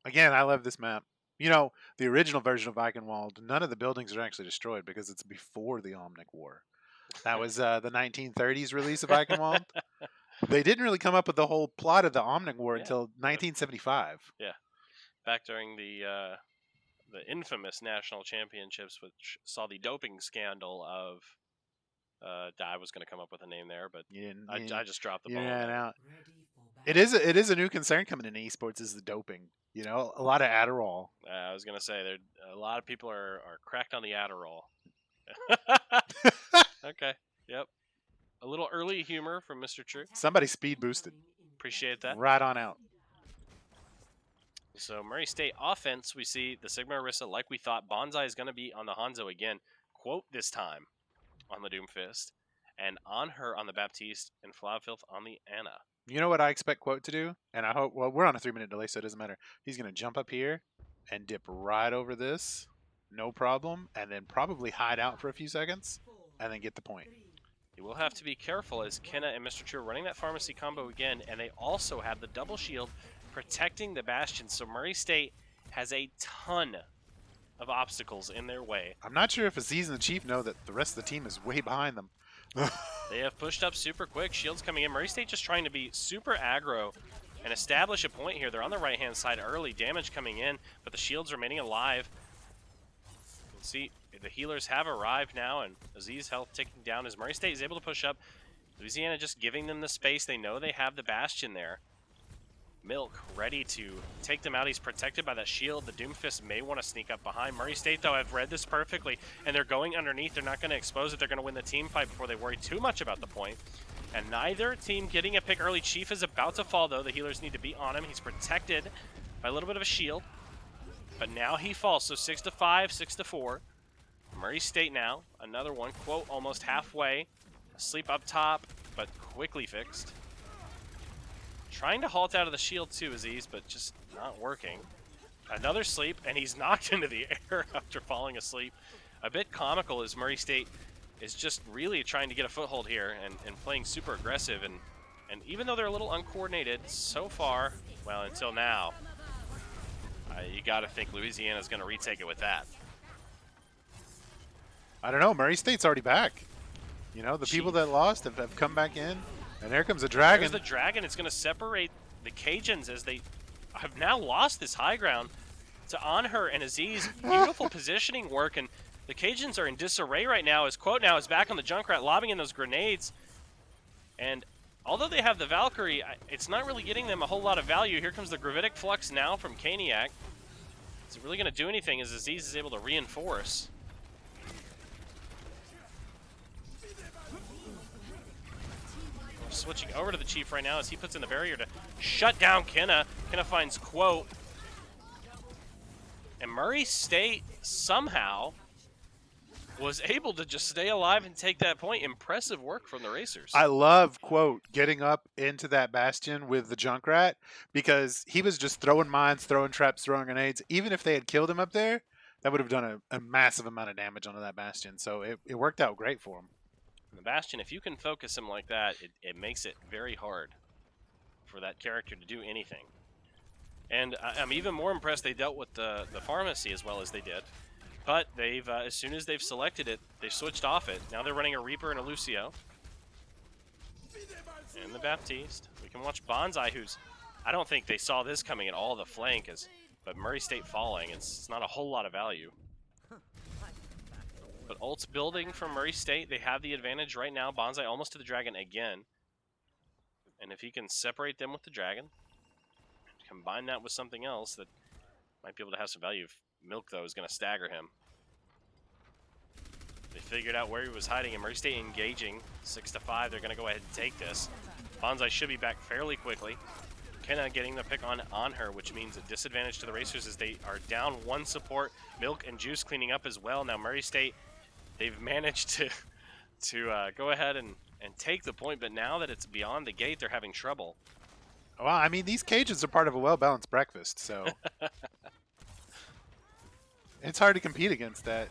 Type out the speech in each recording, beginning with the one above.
Again, I love this map. You know, the original version of Eichenwald, none of the buildings are actually destroyed because it's before the Omnic War. That was the 1930s release of Eichenwald. They didn't really come up with the whole plot of the Omnic War Yeah. until 1975. Yeah, back during the infamous national championships, which saw the doping scandal of. I was going to come up with a name there, but I just dropped the ball on that. Out. It is a new concern coming into esports is the doping. You know, a lot of Adderall. I was going to say there a lot of people are cracked on the Adderall. Okay. Yep. A little early humor from Mr. True. Somebody speed boosted. Appreciate that. Right on out. So Murray State offense, we see the Sigma Orisa like we thought. Bonsai is going to be on the Hanzo again. Quote this time on the Doomfist. And on her on the Baptiste and Flabfilth on the Anna. You know what I expect Quote to do? And I hope, well, we're on a 3-minute delay, so it doesn't matter. He's going to jump up here and dip right over this. No problem. And then probably hide out for a few seconds and then get the point. You will have to be careful as Kenna and Mr. True are running that pharmacy combo again. And they also have the double shield protecting the Bastion. So Murray State has a ton of obstacles in their way. I'm not sure if Aziz and the Chief know that the rest of the team is way behind them. They have pushed up super quick. Shields coming in. Murray State just trying to be super aggro and establish a point here. They're on the right-hand side early. Damage coming in, but the shields remaining alive. You can see the healers have arrived now, and Aziz health ticking down as Murray State is able to push up. Louisiana just giving them the space. They know they have the Bastion there. Milk ready to take them out. He's protected by that shield. The Doomfist may want to sneak up behind. Murray State, though, have read this perfectly, and they're going underneath. They're not going to expose it. They're going to win the team fight before they worry too much about the point. And neither team getting a pick early. Chief is about to fall, though. The healers need to be on him. He's protected by a little bit of a shield. But now he falls, so 6-5, 6-4. Murray State now, another one. Quote, almost halfway. Sleep up top, but quickly fixed. Trying to halt out of the shield too, Aziz, but just not working. Another sleep, and he's knocked into the air after falling asleep. A bit comical as Murray State is just really trying to get a foothold here and playing super aggressive. And even though they're a little uncoordinated so far, well, until now, you got to think Louisiana's going to retake it with that. I don't know. Murray State's already back. You know, the people that lost have come back in. And there comes a dragon. There's the dragon. It's going to separate the Cajuns as they have now lost this high ground to Anher and Aziz. Beautiful positioning work, and the Cajuns are in disarray right now as Quote now is back on the Junkrat, lobbing in those grenades. And although they have the Valkyrie, it's not really getting them a whole lot of value. Here comes the Gravitic Flux now from Caniac. Is it really going to do anything as Aziz is able to reinforce? Switching over to the Chief right now as he puts in the barrier to shut down Kenna. Kenna finds Quote. And Murray State somehow was able to just stay alive and take that point. Impressive work from the Racers. I love, Quote, getting up into that Bastion with the Junkrat because he was just throwing mines, throwing traps, throwing grenades. Even if they had killed him up there, that would have done a massive amount of damage onto that Bastion. So it worked out great for him. The Bastion, if you can focus him like that, it makes it very hard for that character to do anything. And I'm even more impressed they dealt with the pharmacy as well as they did. But they've as soon as they've selected it, they've switched off it. Now they're running a Reaper and a Lucio. And the Baptiste. We can watch Bonsai, who's... I don't think they saw this coming at all, the flank. But Murray State falling, it's not a whole lot of value. But ult's building from Murray State. They have the advantage right now. Bonsai almost to the dragon again. And if he can separate them with the dragon, combine that with something else that might be able to have some value. Milk, though, is going to stagger him. They figured out where he was hiding, and Murray State engaging. 6-5, they're going to go ahead and take this. Bonsai should be back fairly quickly. Kenna getting the pick on her, which means a disadvantage to the Racers as they are down one support. Milk and Juice cleaning up as well. Now Murray State, they've managed to go ahead and take the point, but now that it's beyond the gate, they're having trouble. Well, I mean, these Cajuns are part of a well-balanced breakfast, so it's hard to compete against that.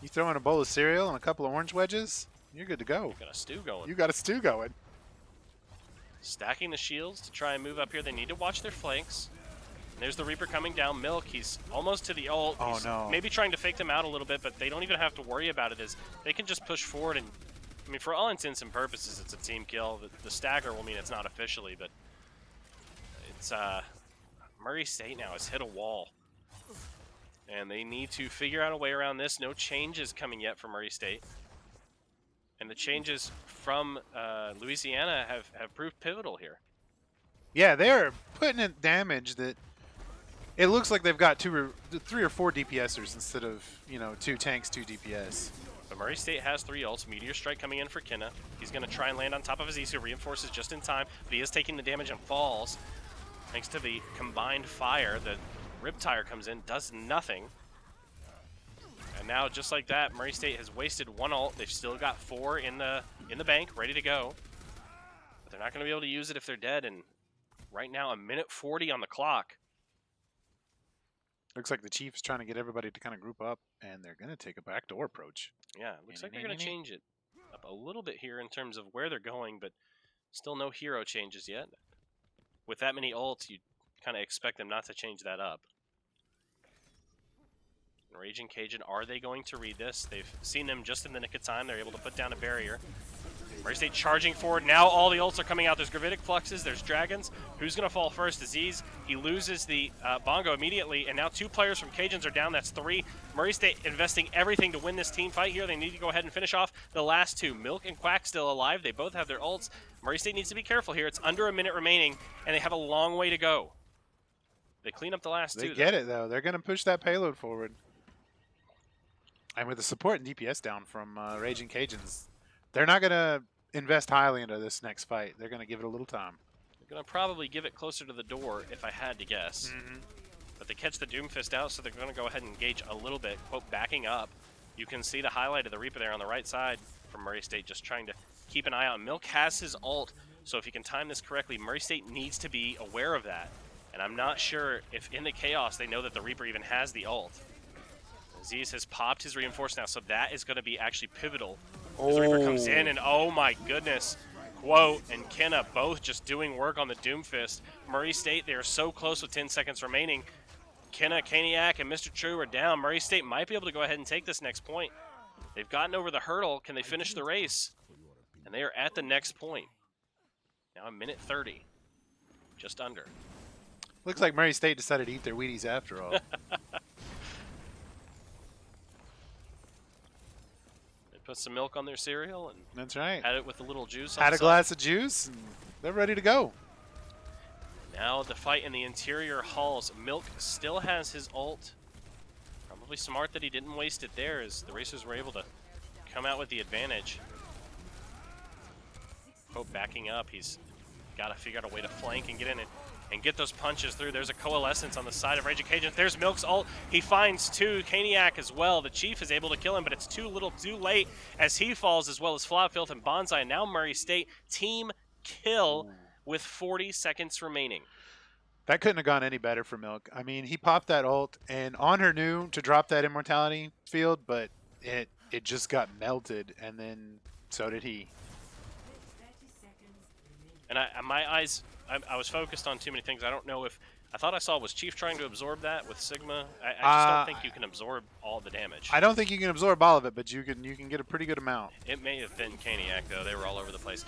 You throw in a bowl of cereal and a couple of orange wedges, you're good to go. Got a stew going. You got a stew going. Stacking the shields to try and move up here. They need to watch their flanks. And there's the Reaper coming down. Milk, he's almost to the ult. Oh, He's no. maybe trying to fake them out a little bit, but they don't even have to worry about it, as they can just push forward. And I mean, for all intents and purposes, it's a team kill. The stagger will mean it's not officially, but it's Murray State now has hit a wall. And they need to figure out a way around this. No changes coming yet for Murray State. And the changes from Louisiana have proved pivotal here. Yeah, they're putting in damage that it looks like they've got 3 or 4 DPSers instead of, 2 tanks, 2 DPS. But Murray State has 3 ults. Meteor Strike coming in for Kinna. He's going to try and land on top of his Ace, who reinforces just in time, but he is taking the damage and falls. Thanks to the combined fire, the Riptire comes in, does nothing. And now, just like that, Murray State has wasted 1 ult. They've still got 4 in the bank, ready to go. But they're not going to be able to use it if they're dead. And right now, 1:40 on the clock. Looks like the Chief is trying to get everybody to kind of group up, and they're going to take a backdoor approach. Yeah, looks like they're going to change it up a little bit here in terms of where they're going, but still no hero changes yet. With that many ults, you kind of expect them not to change that up. Raging Cajun, are they going to read this? They've seen them just in the nick of time. They're able to put down a barrier. Murray State charging forward. Now all the ults are coming out. There's Gravitic Fluxes. There's Dragons. Who's going to fall first? Aziz. He loses the Bongo immediately. And now 2 players from Cajuns are down. That's 3. Murray State investing everything to win this team fight here. They need to go ahead and finish off the last 2. Milk and Quack still alive. They both have their ults. Murray State needs to be careful here. It's under a minute remaining, and they have a long way to go. They clean up the last 2. They get it, though. They're going to push that payload forward. And with the support and DPS down from Raging Cajuns, they're not going to invest highly into this next fight. They're going to give it a little time. They're going to probably give it closer to the door, if I had to guess. But they catch the Doomfist out, so they're going to go ahead and engage a little bit. Quote, backing up. You can see the highlight of the Reaper there on the right side from Murray State, just trying to keep an eye out. Milk has his ult, so if you can time this correctly, Murray State needs to be aware of that. And I'm not sure if in the chaos they know that the Reaper even has the ult. Aziz has popped his reinforce now, so that is going to be actually pivotal. As the Reaper comes in, and oh my goodness, Quote and Kenna both just doing work on the Doomfist. Murray State, they are so close with 10 seconds remaining. Kenna, Kaniak, and Mr. True are down. Murray State might be able to go ahead and take this next point. They've gotten over the hurdle. Can they finish the race? And they are at the next point. Now 1:30. Just under. Looks like Murray State decided to eat their Wheaties after all. Put some milk on their cereal and that's right. had it with a little juice. Had a glass of juice, and they're ready to go. Now the fight in the interior halls. Milk still has his ult. Probably smart that he didn't waste it there, as the racers were able to come out with the advantage. Pope backing up. He's got to figure out a way to flank and get in and get those punches through. There's a coalescence on the side of Raging Cajuns. There's Milk's ult. He finds 2. Kaniak as well. The Chief is able to kill him, but it's too little too late as he falls, as well as Flop Filth and Bonsai. And now Murray State team kill with 40 seconds remaining. That couldn't have gone any better for Milk. I mean, he popped that ult and on her new to drop that immortality field, but it just got melted, and then so did he. And my eyes, I was focused on too many things. I don't know if I thought I saw was Chief trying to absorb that with Sigma. I just don't think you can absorb all the damage. I don't think you can absorb all of it, but you can get a pretty good amount. It may have been Kaniak though. They were all over the place.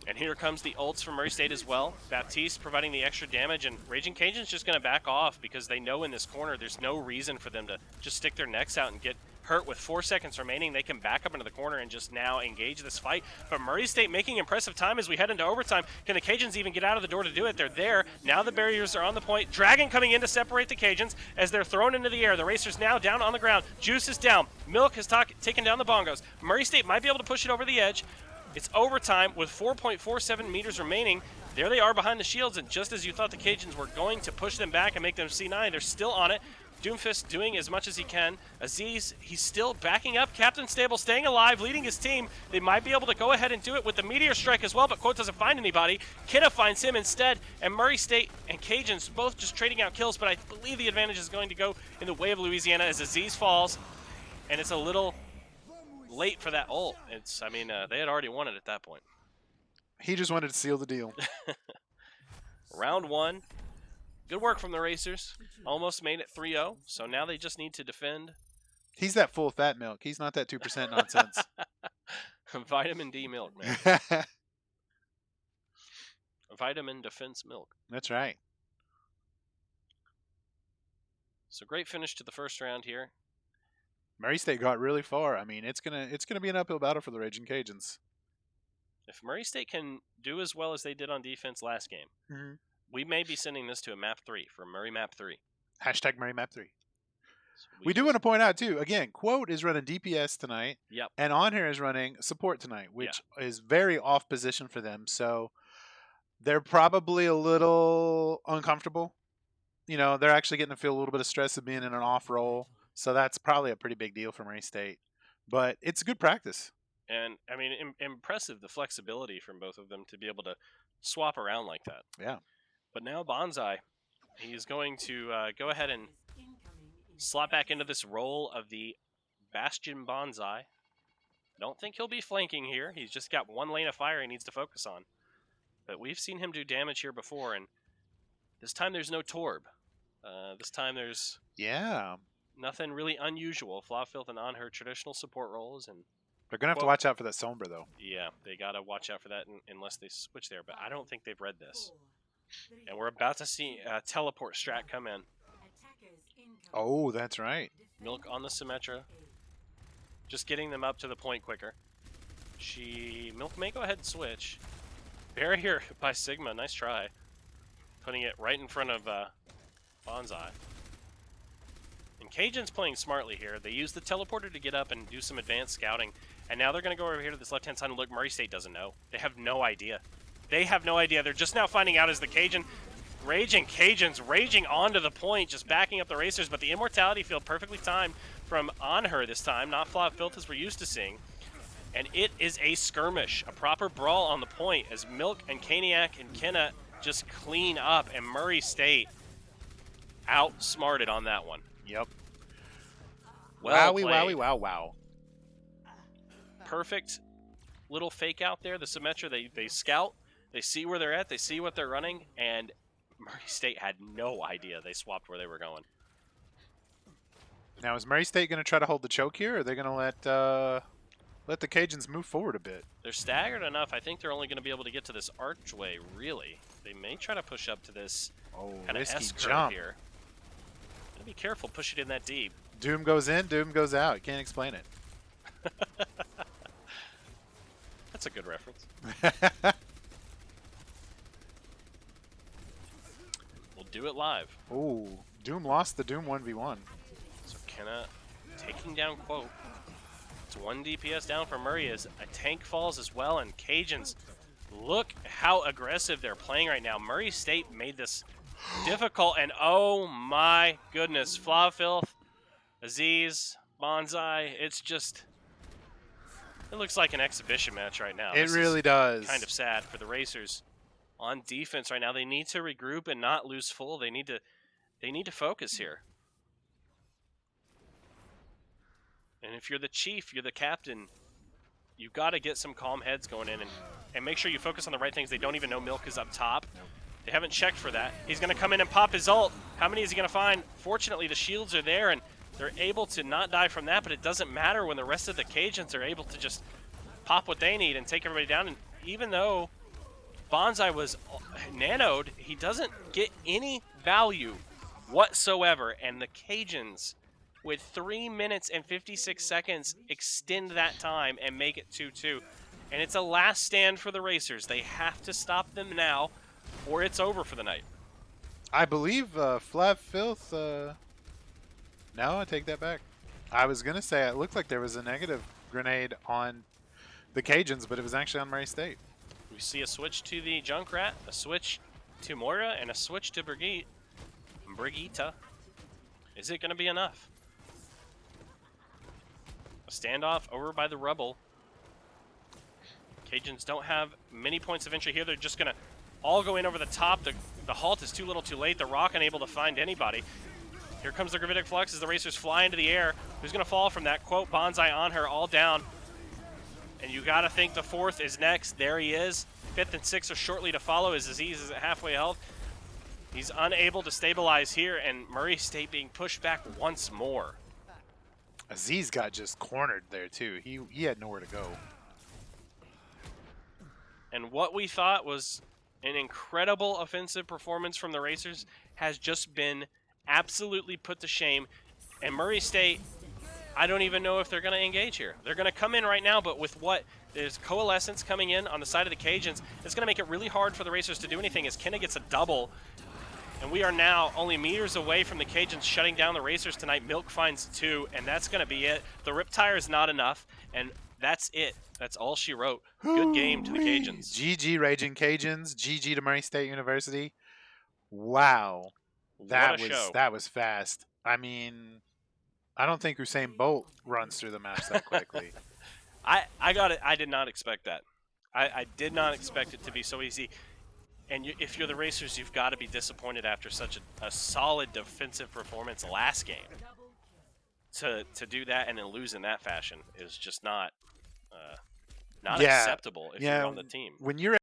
And here comes the ults from Murray State as well. Baptiste providing the extra damage, and Raging Cajun's just going to back off because they know in this corner there's no reason for them to just stick their necks out and get hurt. With 4 seconds remaining, they can back up into the corner and just now engage this fight. But Murray State making impressive time as we head into overtime. Can the Cajuns even get out of the door to do it? They're there. Now the barriers are on the point. Dragon coming in to separate the Cajuns as they're thrown into the air. The racers now down on the ground. Juice is down. Milk has taken down the bongos. Murray State might be able to push it over the edge. It's overtime with 4.47 meters remaining. There they are behind the shields, and just as you thought the Cajuns were going to push them back and make them C9, they're still on it. Doomfist doing as much as he can. Aziz, he's still backing up. Captain Stable staying alive, leading his team. They might be able to go ahead and do it with the Meteor Strike as well, but Quote doesn't find anybody. Kidda finds him instead, and Murray State and Cajuns both just trading out kills, but I believe the advantage is going to go in the way of Louisiana as Aziz falls, and it's a little late for that ult. They had already won it at that point. He just wanted to seal the deal. Round 1. Good work from the Racers. Almost made it 3-0. So now they just need to defend. He's that full fat milk. He's not that 2% nonsense. Vitamin D milk, man. Vitamin defense milk. That's right. So great finish to the first round here. Murray State got really far. I mean, it's gonna be an uphill battle for the Raging Cajuns. If Murray State can do as well as they did on defense last game, we may be sending this to a map 3 for Murray map 3. Hashtag Murray map 3. So we do want to point out too. Again, Quote is running DPS tonight. Yep. And On Here is running support tonight, which is very off position for them. So they're probably a little uncomfortable. You know, they're actually getting to feel a little bit of stress of being in an off role. So that's probably a pretty big deal for Murray State. But it's good practice. And, I mean, impressive the flexibility from both of them to be able to swap around like that. Yeah. But now Bonsai, he's going to go ahead and slot back into this role of the Bastion Bonsai. I don't think he'll be flanking here. He's just got one lane of fire he needs to focus on. But we've seen him do damage here before, and this time there's no Torb. This time there's nothing really unusual. Flawfilth and On her traditional support roles, and they're gonna have to watch out for that Sombra though. Yeah, they gotta watch out for that unless they switch there. But I don't think they've read this, and we're about to see a teleport strat come in. Oh, that's right. Milk on the Symmetra, just getting them up to the point quicker. Milk may go ahead and switch. Barrier by Sigma, nice try. Putting it right in front of Bonsai. And Cajuns playing smartly here. They use the teleporter to get up and do some advanced scouting. And now they're going to go over here to this left-hand side and look. Murray State doesn't know. They have no idea. They have no idea. They're just now finding out as the Raging Cajuns raging onto the point, just backing up the Racers. But the Immortality field perfectly timed from On Her this time, not Flawfilth as we're used to seeing. And it is a skirmish, a proper brawl on the point as Milk and Caniac and Kenna just clean up, and Murray State outsmarted on that one. Yep. Well Wowie, played. wowie, wow, wow. Perfect little fake out there. The Symmetra, they scout, they see where they're at, they see what they're running, and Murray State had no idea they swapped where they were going. Now, is Murray State going to try to hold the choke here, or are they going to let the Cajuns move forward a bit? They're staggered enough. I think they're only going to be able to get to this archway, really. They may try to push up to this kind of S-curve here. Gotta be careful, push it in that deep. Doom goes in, Doom goes out. You can't explain it. That's a good reference. We'll do it live. Oh, Doom lost the Doom 1v1. So Kenna taking down Quote. It's 1 DPS down for Murray as a tank falls as well, and Cajuns, look how aggressive they're playing right now. Murray State made this difficult, and oh my goodness, Flawfilth, Aziz, Bonsai, it's just, it looks like an exhibition match right now. It really does. Kind of sad for the Racers on defense right now. They need to regroup and not lose full. They need to focus here. And if you're the chief, you're the captain, you've got to get some calm heads going in and make sure you focus on the right things. They don't even know Milk is up top. They haven't checked for that. He's going to come in and pop his ult. How many is he going to find? Fortunately, the shields are there, and they're able to not die from that, but it doesn't matter when the rest of the Cajuns are able to just pop what they need and take everybody down. And even though Bonsai was nanoed, he doesn't get any value whatsoever, and the Cajuns, with 3 minutes and 56 seconds, extend that time and make it 2-2. And it's a last stand for the Racers. They have to stop them now, or it's over for the night. I believe Flawfilth... No, I take that back. I was going to say it looked like there was a negative grenade on the Cajuns, but it was actually on Murray State. We see a switch to the Junkrat, a switch to Moira, and a switch to Brigitte. Is it going to be enough? A standoff over by the Rubble. Cajuns don't have many points of entry here. They're just going to all go in over the top. The halt is too little too late. The Rock unable to find anybody. Here comes the Gravitic Flux as the Racers fly into the air. Who's going to fall from that? Quote, Bonsai On Her, all down. And you got to think the 4th is next. There he is. 5th and 6th are shortly to follow as Aziz is at halfway health. He's unable to stabilize here, and Murray State being pushed back once more. Aziz got just cornered there, too. He had nowhere to go. And what we thought was an incredible offensive performance from the Racers has just been absolutely put to shame. And Murray State, I don't even know if they're going to engage here. They're going to come in right now, but with what? There's Coalescence coming in on the side of the Cajuns. It's going to make it really hard for the Racers to do anything as Kenna gets a double. And we are now only meters away from the Cajuns shutting down the Racers tonight. Milk finds 2, and that's going to be it. The Riptire is not enough, and that's it. That's all she wrote. Good game to the Cajuns. GG Raging Cajuns. GG to Murray State University. Wow. That was fast. I mean, I don't think Usain Bolt runs through the maps that quickly. I got it. I did not expect that. I did not expect it to be so easy. And if you're the Racers, you've got to be disappointed after such a solid defensive performance last game. To do that and then lose in that fashion is just not acceptable if you're on the team. When you're